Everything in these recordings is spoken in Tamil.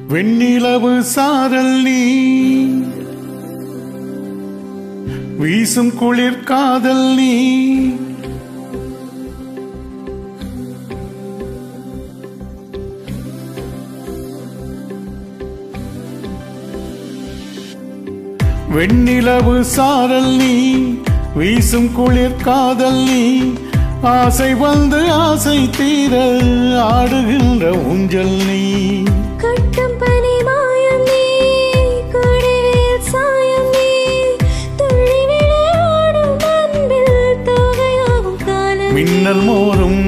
வெண்ணிலவு சாரல் நீ வீசும் குளிர் காதல் நீ வெண்ணிலவு சாரல் நீ வீசும் குளிர் காதல் நீ ஆசை வந்து ஆசை தீர ஆடுகின்ற ஊஞ்சல் நீ கட்டும் பனி மாயம் நீ கொடிவேல் சாயம் நீ துள்ளி விளையாடும் அன்பில் தொகையாகும் காலம் மின்னல் மோரும்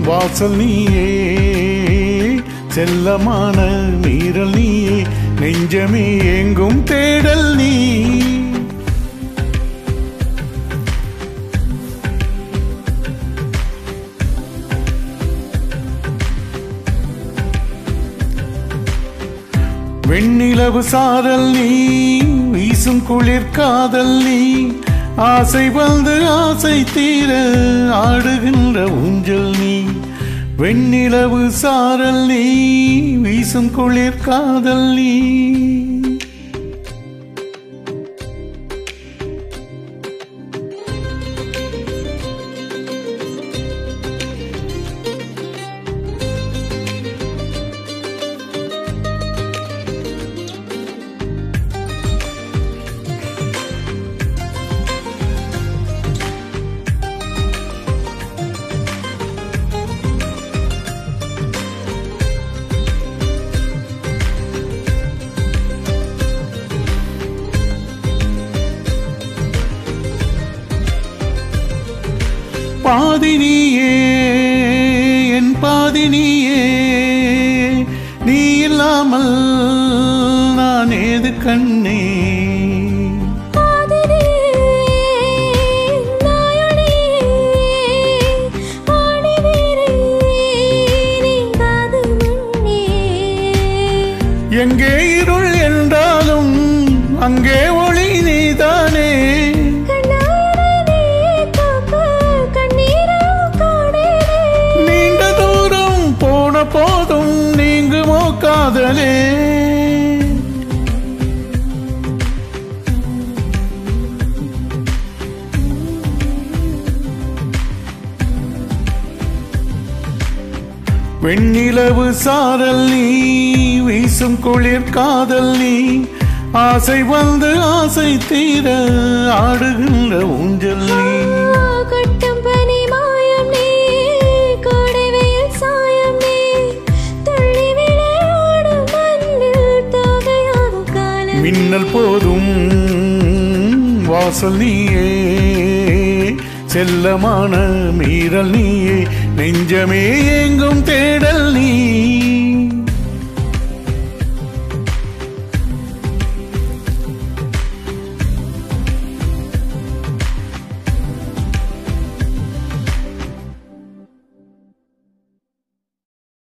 வாசல் நீயே செல்லமான மீறல் நீயே நெஞ்சமே எங்கும் தேடல் நீ வெண்ணிலவு சாரல் நீ வீசும் குளிர் காதல் நீ ஆசை வந்து ஆசை தீர ஆடுகின்ற ஊஞ்சல் நீ வெண்ணிலவு சாரல் நீ வீசும் குளிர் காதல் நீ பாதினியே என் பாதினியே நீ இல்லாமல் நான் ஏது கண்ணே எங்கே இருள் என்றாலும் அங்கே ஒளி நீதானே போதும் நீங்குமோ காதலே வெண்ணிலவு சாரல் நீ வீசும் குளிர் காதல் நீ ஆசை வந்து ஆசை தீர ஆடுகின்ற ஊஞ்சல் நீ மின்னல் போதும் வாசல் நீயே செல்லமான மீறல் நீயே நெஞ்சமே எங்கும்